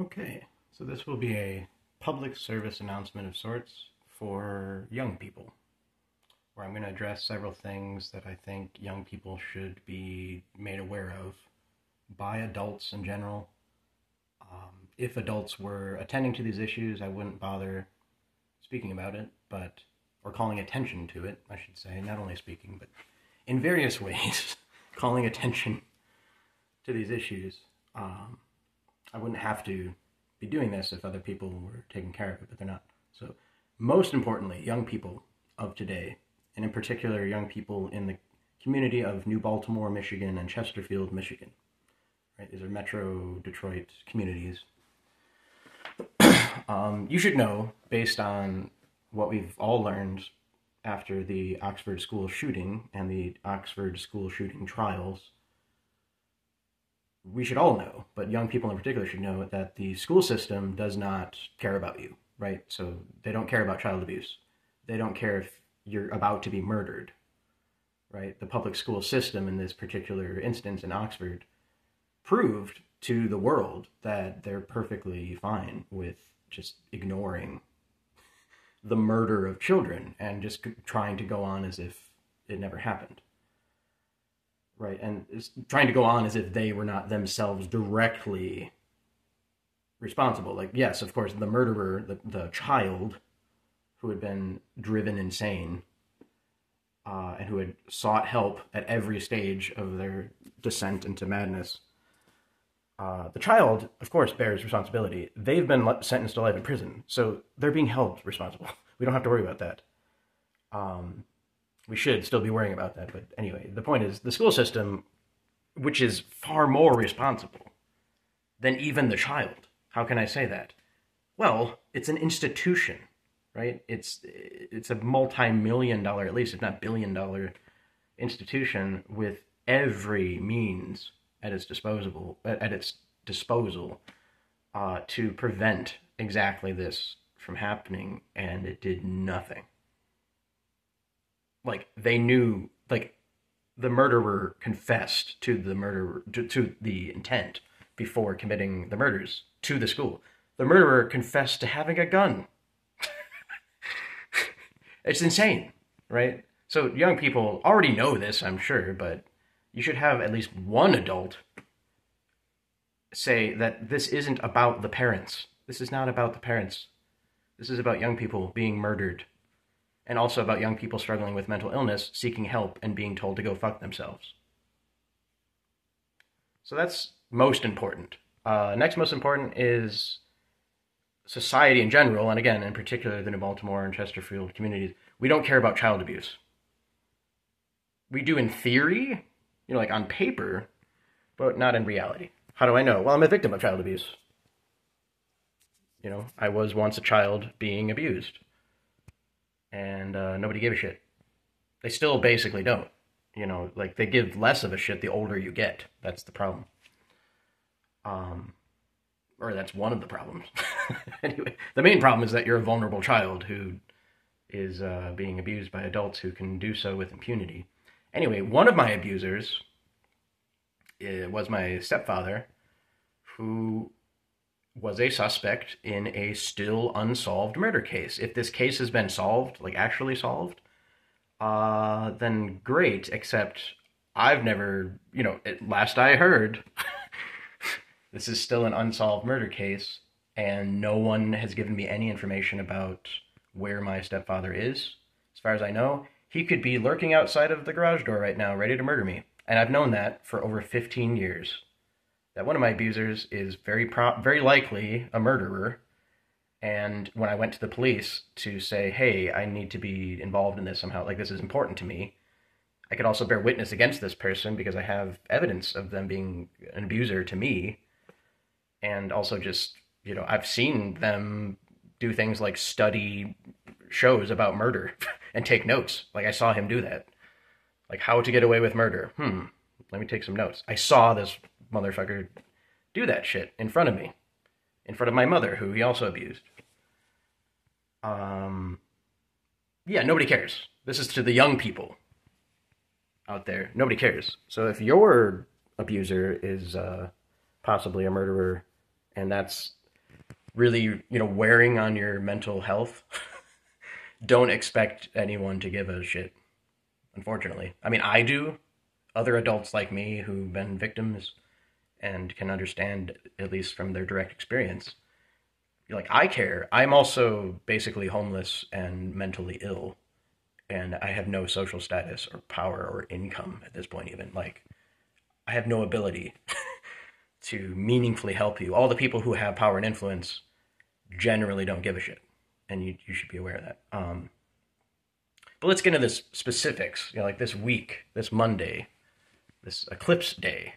Okay, so this will be a public service announcement of sorts for young people, where I'm going to address several things that I think young people should be made aware of by adults in general. If adults were attending to these issues, I wouldn't bother speaking about it, or calling attention to it, I should say, not only speaking, but in various ways, calling attention to these issues. I wouldn't have to be doing this if other people were taking care of it, but they're not. So, most importantly, young people of today, and in particular, young people in the community of New Baltimore, Michigan, and Chesterfield, Michigan. Right? These are Metro Detroit communities. You should know, based on what we've all learned after the Oxford school shooting and the Oxford school shooting trials, we should all know, but young people in particular should know that the school system does not care about you, right? So they don't care about child abuse. They don't care if you're about to be murdered, right? The public school system in this particular instance in Oxford proved to the world that they're perfectly fine with just ignoring the murder of children and just trying to go on as if it never happened. Right, and trying to go on as if they were not themselves directly responsible. Like, yes, of course, the murderer, the child who had been driven insane and who had sought help at every stage of their descent into madness, the child, of course, bears responsibility. They've been sentenced to life in prison, so they're being held responsible. We don't have to worry about that. We should still be worrying about that, but anyway, the point is the school system, which is far more responsible than even the child. How can I say that? Well, it's an institution, right? It's a multi-million-dollar, at least if not billion-dollar institution with every means at its disposal to prevent exactly this from happening, and it did nothing. Like, they knew, like, the murderer confessed to the murderer to the intent before committing the murders to the school. The murderer confessed to having a gun. It's insane, right? So young people already know this, I'm sure, but you should have at least one adult say that this isn't about the parents. This is not about the parents. This is about young people being murdered, and also about young people struggling with mental illness, seeking help, and being told to go fuck themselves. So that's most important. Next most important is society in general, and again, in particular, the New Baltimore and Chesterfield communities. We don't care about child abuse. We do in theory, like on paper, but not in reality. How do I know? Well, I'm a victim of child abuse. I was once a child being abused, and nobody gave a shit. They still basically don't. Like, they give less of a shit the older you get. That's the problem. Or that's one of the problems. Anyway, the main problem is that you're a vulnerable child who is being abused by adults who can do so with impunity. Anyway, one of my abusers was my stepfather, who was a suspect in a still unsolved murder case. If this case has been solved, like actually solved, then great, except I've never, last I heard, this is still an unsolved murder case, and no one has given me any information about where my stepfather is. As far as I know, he could be lurking outside of the garage door right now, ready to murder me. And I've known that for over 15 years. That one of my abusers is very likely a murderer. And when I went to the police to say, hey, I need to be involved in this somehow, like, this is important to me, I could also bear witness against this person because I have evidence of them being an abuser to me. And also just, I've seen them do things like study shows about murder and take notes. Like, I saw him do that. Like, how to get away with murder. Let me take some notes. I saw this motherfucker do that shit in front of me. In front of my mother, who he also abused. Yeah, nobody cares. This is to the young people out there. Nobody cares. So if your abuser is possibly a murderer, and that's really, wearing on your mental health, don't expect anyone to give a shit, unfortunately. I mean, I do. Other adults like me who've been victims and can understand, at least from their direct experience, like, I care. I'm also basically homeless and mentally ill, and I have no social status or power or income at this point, even. Like, I have no ability to meaningfully help you. All the people who have power and influence generally don't give a shit, and you should be aware of that. But let's get into the specifics. Like this week, this Monday, this eclipse day.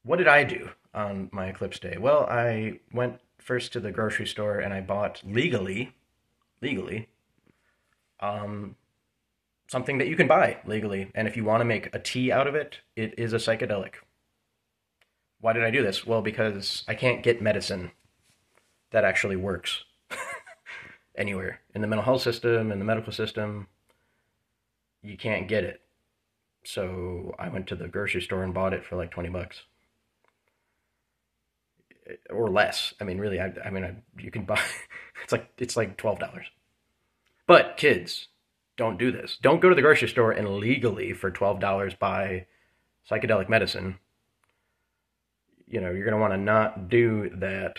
What did I do on my eclipse day? Well, I went first to the grocery store and I bought legally, um, something that you can buy legally. And if you want to make a tea out of it, it is a psychedelic. Why did I do this? Well, because I can't get medicine that actually works anywhere. In the mental health system, in the medical system, you can't get it. So I went to the grocery store and bought it for like 20 bucks. Or less. I mean, really, you can buy, it's like $12. But kids, don't do this. Don't go to the grocery store and legally for $12 buy psychedelic medicine. You're going to want to not do that.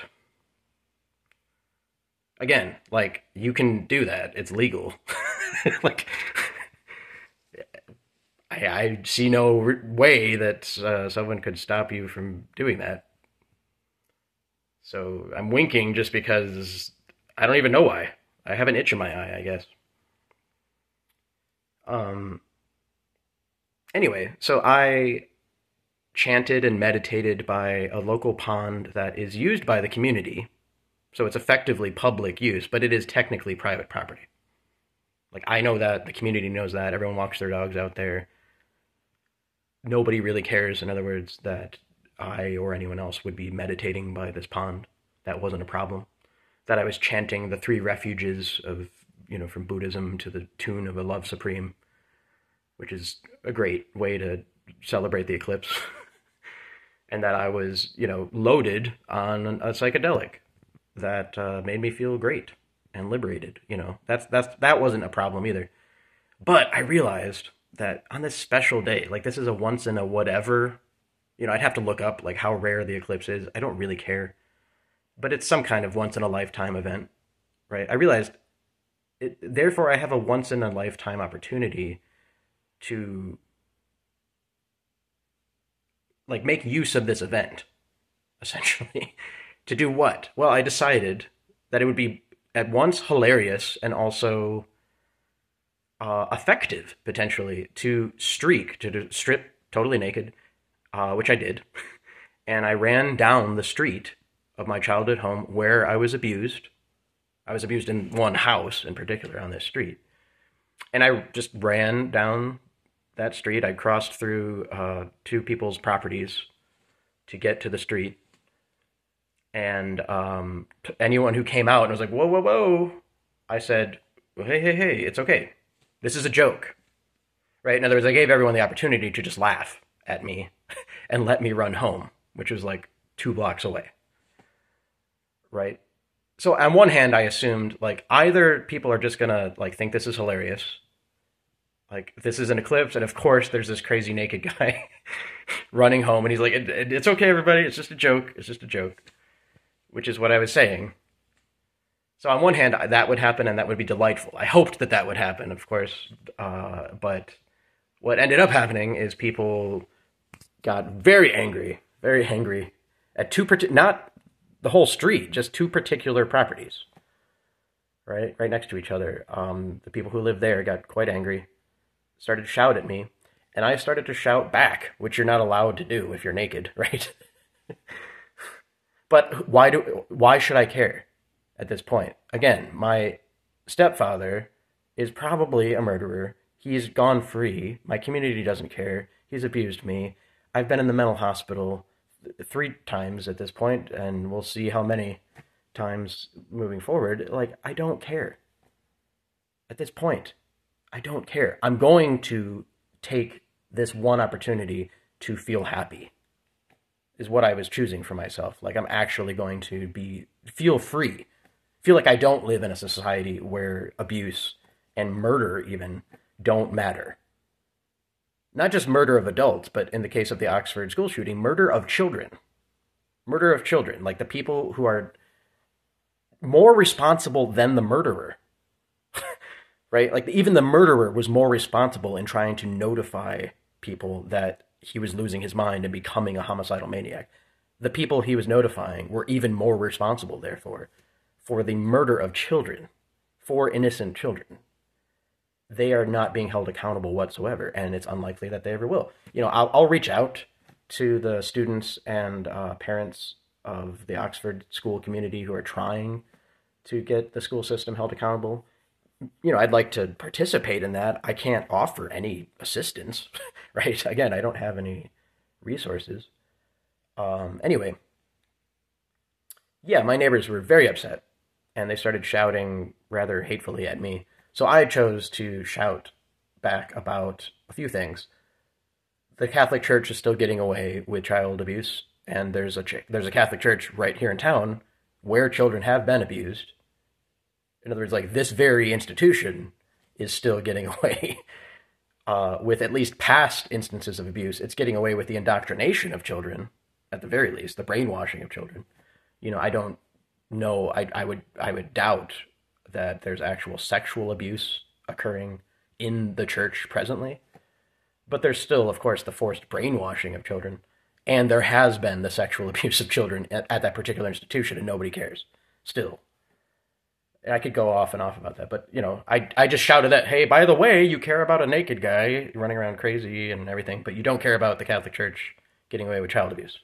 Again, like, you can do that. It's legal. Like, I see no way that someone could stop you from doing that. So I'm winking just because I don't even know why. I have an itch in my eye, I guess. Um. Anyway, so I chanted and meditated by a local pond that is used by the community. So it's effectively public use, but it is technically private property. Like, I know that, the community knows that, everyone walks their dogs out there. Nobody really cares, in other words, that I or anyone else would be meditating by this pond. That wasn't a problem. That I was chanting the three refuges of, from Buddhism to the tune of a Love Supreme, which is a great way to celebrate the eclipse. And that I was, loaded on a psychedelic that made me feel great and liberated. That wasn't a problem either. But I realized that on this special day, like, this is a once in a whatever, I'd have to look up like how rare the eclipse is. I don't really care, but it's some kind of once in a lifetime event, right? I realized therefore I have a once in a lifetime opportunity to, like, make use of this event, essentially. To do what? Well, I decided that it would be at once hilarious and also effective, potentially, to strip totally naked, which I did. And I ran down the street of my childhood home where I was abused. I was abused in one house in particular on this street. And I just ran down that street. I crossed through two people's properties to get to the street. And anyone who came out and was like, whoa, whoa, whoa, I said, well, hey, it's okay. This is a joke, right? In other words, I gave everyone the opportunity to just laugh at me and let me run home, which was like 2 blocks away, right? So on one hand, I assumed, like, either people are just gonna, like, think this is hilarious, like, this is an eclipse, and of course there's this crazy naked guy running home, and he's like, it's okay, everybody, it's just a joke, which is what I was saying. So on one hand, that would happen, and that would be delightful. I hoped that would happen, of course, but what ended up happening is people got very angry at not the whole street, just two particular properties, right next to each other. The people who lived there got quite angry, started to shout at me, and I started to shout back, which you're not allowed to do if you're naked, right? But why should I care at this point? Again, my stepfather is probably a murderer. He's gone free. My community doesn't care. He's abused me. I've been in the mental hospital 3 times at this point, and we'll see how many times moving forward. Like, I don't care. At this point, I don't care. I'm going to take this one opportunity to feel happy. is what I was choosing for myself. Like I'm actually going to feel free, feel like I don't live in a society where abuse and murder even don't matter. Not just murder of adults, but in the case of the Oxford school shooting, murder of children. Murder of children, like the people who are more responsible than the murderer, right? Like even the murderer was more responsible in trying to notify people that he was losing his mind and becoming a homicidal maniac. The people he was notifying were even more responsible, therefore, for the murder of children, for innocent children. They are not being held accountable whatsoever, and it's unlikely that they ever will. You know, I'll reach out to the students and parents of the Oxford school community who are trying to get the school system held accountable. You know, I'd like to participate in that. I can't offer any assistance, right? Again, I don't have any resources. Anyway, yeah, my neighbors were very upset, and they started shouting rather hatefully at me. So I chose to shout back about a few things. The Catholic Church is still getting away with child abuse, and there's a Catholic Church right here in town where children have been abused. In other words, like this very institution is still getting away with at least past instances of abuse. It's getting away with the indoctrination of children, at the very least, the brainwashing of children. You know, I don't know. I would doubt that there's actual sexual abuse occurring in the church presently. But there's still, of course, the forced brainwashing of children. And there has been the sexual abuse of children at that particular institution, and nobody cares. Still. And I could go off and off about that. But, you know, I just shouted that, hey, by the way, you care about a naked guy running around crazy and everything, but you don't care about the Catholic Church getting away with child abuse.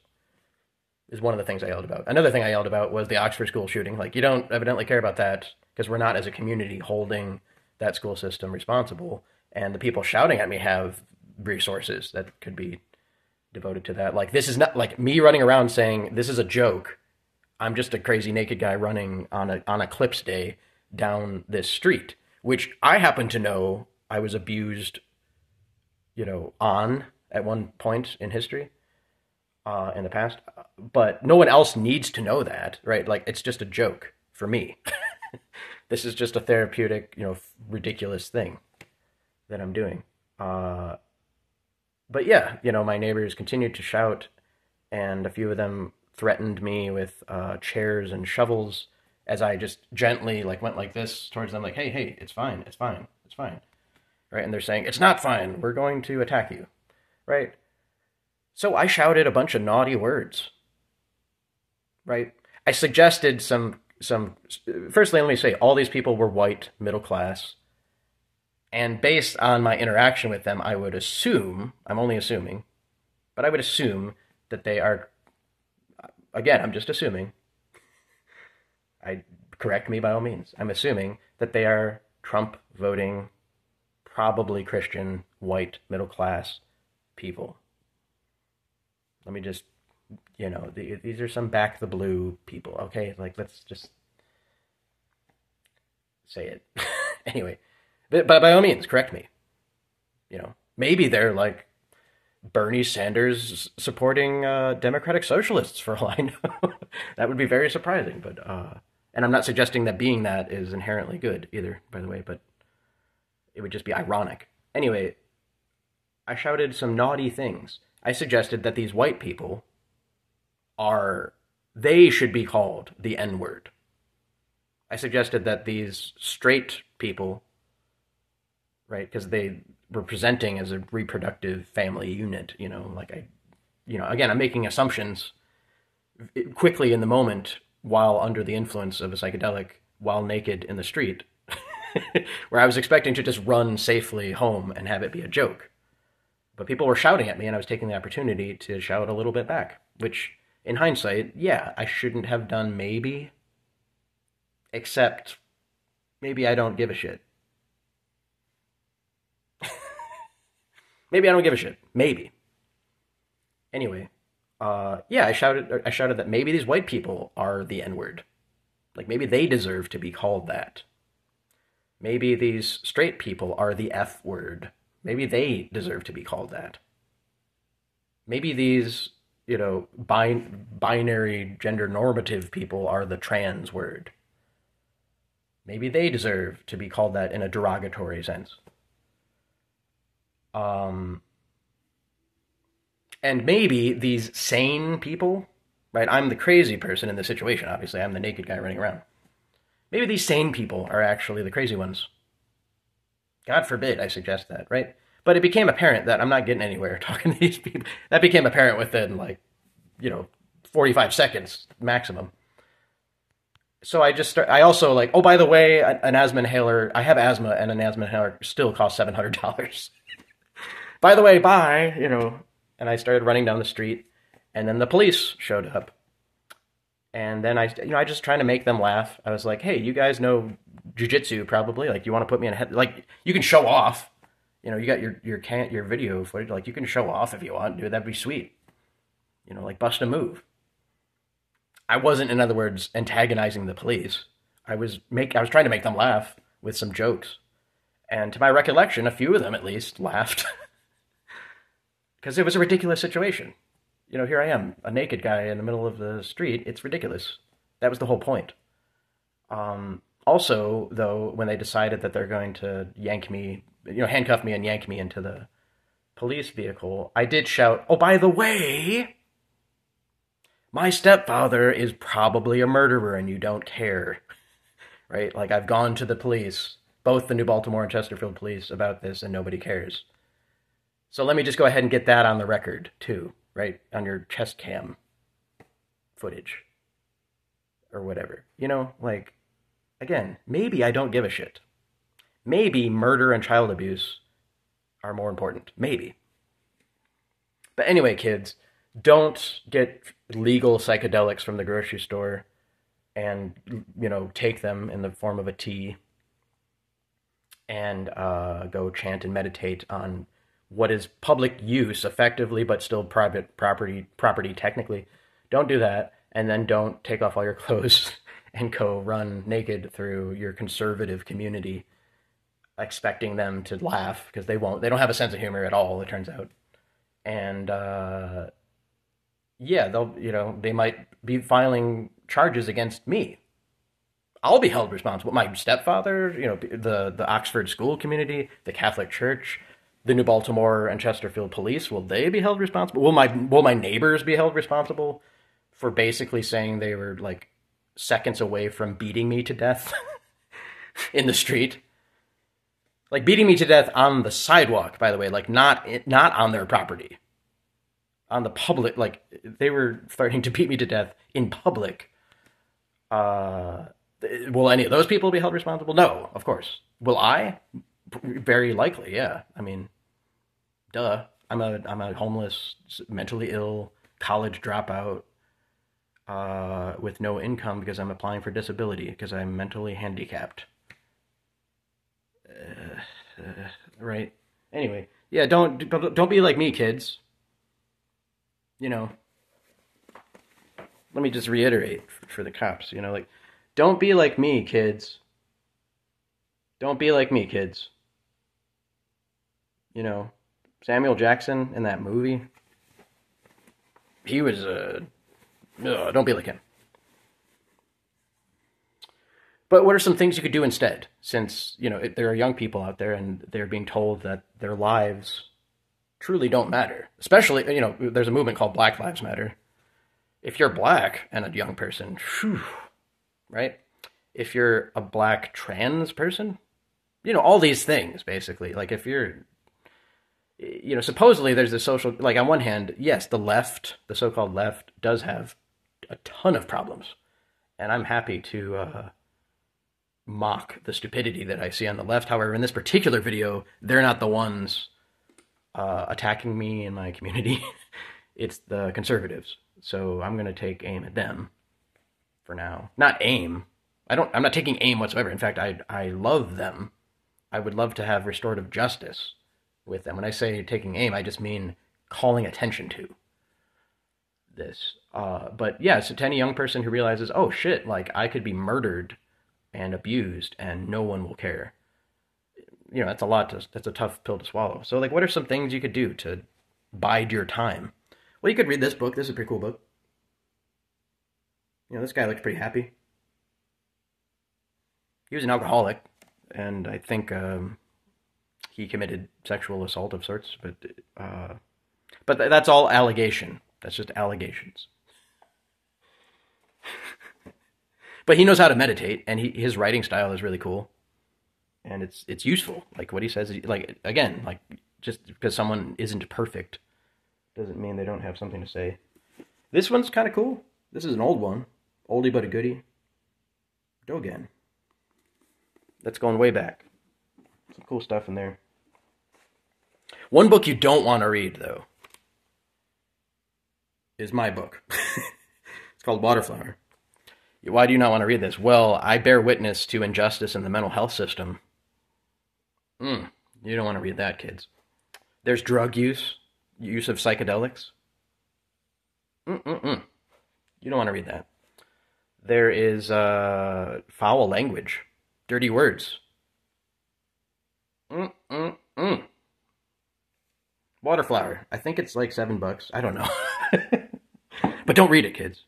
Is one of the things I yelled about. Another thing I yelled about was the Oxford school shooting. Like, you don't evidently care about that because we're not, as a community, holding that school system responsible. And the people shouting at me have resources that could be devoted to that. Like, this is not like me running around saying this is a joke. I'm just a crazy naked guy running on eclipse day down this street, which I happen to know I was abused, you know, on at one point in history, in the past. But no one else needs to know that, right? Like, it's just a joke for me. This is just a therapeutic, you know, ridiculous thing that I'm doing. But yeah, you know, my neighbors continued to shout, and a few of them threatened me with chairs and shovels as I just gently like went like this towards them, like, hey, it's fine, it's fine, it's fine, right? And they're saying, it's not fine, we're going to attack you, right? So I shouted a bunch of naughty words, right? I suggested some, firstly, let me say, all these people were white, middle class, and based on my interaction with them, I would assume, I'm only assuming, but I would assume that they are, again, I'm just assuming, correct me by all means, I'm assuming that they are Trump voting, probably Christian, white, middle class people. Let me just, you know, these are some back the blue people, okay? Like, let's just say it. Anyway, but by all means, correct me. You know, maybe they're like Bernie Sanders supporting democratic socialists, for all I know. That would be very surprising, but and I'm not suggesting that being that is inherently good either, by the way, but it would just be ironic. Anyway, I shouted some naughty things. I suggested that these white people they should be called the N-word. I suggested that these straight people, right, because they were presenting as a reproductive family unit, you know, like again, I'm making assumptions quickly in the moment while under the influence of a psychedelic, while naked in the street, where I was expecting to just run safely home and have it be a joke. But people were shouting at me, and I was taking the opportunity to shout a little bit back, which, in hindsight, yeah, I shouldn't have done maybe, except maybe I don't give a shit. Maybe I don't give a shit. Maybe. Anyway, yeah, I shouted that maybe these white people are the N-word. Like, maybe they deserve to be called that. Maybe these straight people are the F-word. Maybe they deserve to be called that. Maybe these binary gender normative people are the trans word. Maybe they deserve to be called that in a derogatory sense. And maybe these sane people, right? I'm the crazy person in the situation, obviously. I'm the naked guy running around. Maybe these sane people are actually the crazy ones. God forbid I suggest that, right? But it became apparent that I'm not getting anywhere talking to these people. That became apparent within 45 seconds maximum. So I also oh, by the way, an asthma inhaler, I have asthma and an asthma inhaler still costs $700. By the way, bye, and I started running down the street, and then the police showed up. And then I just trying to make them laugh. I was like, hey, you guys know jujitsu probably. Like, you want to put me in a head? Like, you can show off. You got your video footage. Like, you can show off if you want, dude. That'd be sweet. Like, bust a move. I wasn't, in other words, antagonizing the police. I was trying to make them laugh with some jokes. And to my recollection, a few of them at least laughed. Because it was a ridiculous situation. Here I am, a naked guy in the middle of the street. It's ridiculous. That was the whole point. Also, though, when they decided that they're going to handcuff me and yank me into the police vehicle, I did shout, oh, by the way, my stepfather is probably a murderer and you don't care, right? Like, I've gone to the police, both the New Baltimore and Chesterfield police, about this, and nobody cares. So let me just go ahead and get that on the record, too, right? On your chest cam footage or whatever. Again, maybe I don't give a shit. Maybe murder and child abuse are more important. Maybe. But anyway, kids, don't get legal psychedelics from the grocery store and, take them in the form of a tea and go chant and meditate on what is public use effectively, but still private property technically. Don't do that. And then don't take off all your clothes and go run naked through your conservative community, expecting them to laugh, because they won't. They don't have a sense of humor at all, it turns out. And they might be filing charges against me. I'll be held responsible. My stepfather, the Oxford school community, the Catholic Church, the New Baltimore and Chesterfield police, will they be held responsible? Will my neighbors be held responsible for basically saying they were seconds away from beating me to death in the street? Like, beating me to death on the sidewalk, by the way, not on their property. On the public, they were threatening to beat me to death in public. Will any of those people be held responsible? No, of course. Will I? Very likely, yeah. I mean, duh. I'm a homeless, mentally ill college dropout with no income because I'm applying for disability because I'm mentally handicapped. Right? Anyway, yeah. Don't be like me, kids. Let me just reiterate for the cops. Don't be like me, kids. Don't be like me, kids. Samuel Jackson in that movie, he was don't be like him. But what are some things you could do instead? Since, there are young people out there and they're being told that their lives truly don't matter. Especially, there's a movement called Black Lives Matter. If you're black and a young person, whew, right? If you're a black trans person, all these things, basically. Like, if you're, supposedly there's a social, on one hand, yes, the left, the so-called left, does have a ton of problems. And I'm happy to mock the stupidity that I see on the left. However, in this particular video, they're not the ones attacking me and my community. It's the conservatives. So I'm going to take aim at them for now. Not aim. I'm not taking aim whatsoever. In fact, I love them. I would love to have restorative justice with them. When I say taking aim, I just mean calling attention to this. But yeah, so to any young person who realizes, oh shit, I could be murdered and abused and no one will care. That's a tough pill to swallow. So what are some things you could do to bide your time? Well, you could read this book. This is a pretty cool book. This guy looks pretty happy. He was an alcoholic, and I think he committed sexual assault of sorts. But that's all allegation. That's just allegations. But he knows how to meditate, and his writing style is really cool, and it's useful. Like what he says, like again, like just because someone isn't perfect doesn't mean they don't have something to say. This one's kind of cool. This is an old one, oldie but a goodie. Dogen. That's going way back. Some cool stuff in there. One book you don't want to read, though, is my book. It's called Waterflower. Why do you not want to read this? Well, I bear witness to injustice in the mental health system. You don't want to read that, kids. There's drug use of psychedelics. You don't want to read that. There is foul language, dirty words. Waterflower. I think it's like $7. I don't know. But don't read it, kids.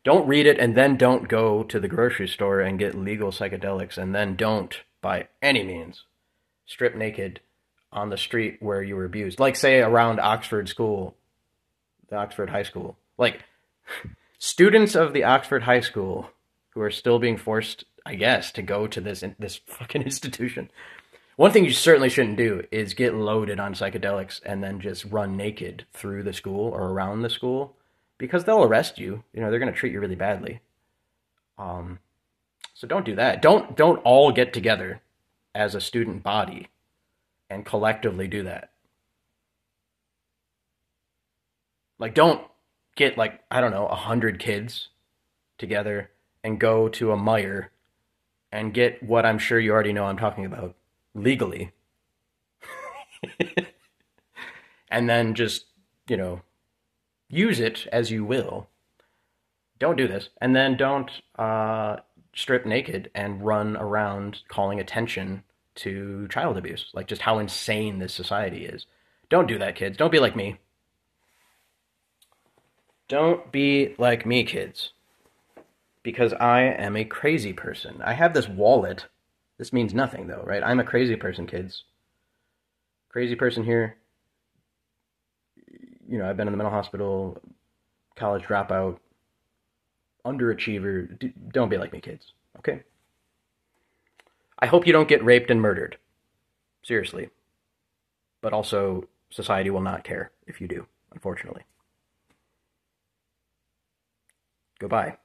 Don't read it, and then don't go to the grocery store and get legal psychedelics, and then don't, by any means, strip naked on the street where you were abused. Like, say, around Oxford School, the Oxford High School. Like, students of the Oxford High School who are still being forced, I guess, to go to this fucking institution. One thing you certainly shouldn't do is get loaded on psychedelics and then just run naked through the school or around the school. Because they'll arrest you. They're going to treat you really badly. So don't do that. Don't all get together as a student body and collectively do that. Like, don't get, like, I don't know, 100 kids together and go to a Meijer and get what I'm sure you already know I'm talking about legally. And then just, use it as you will. Don't do this. And then don't strip naked and run around calling attention to child abuse. Like just how insane this society is. Don't do that, kids. Don't be like me. Don't be like me, kids. Because I am a crazy person. I have this wallet. This means nothing, though, right? I'm a crazy person, kids. Crazy person here. I've been in the mental hospital, college dropout, underachiever. Don't be like me, kids. Okay? I hope you don't get raped and murdered. Seriously. But also, society will not care if you do, unfortunately. Goodbye.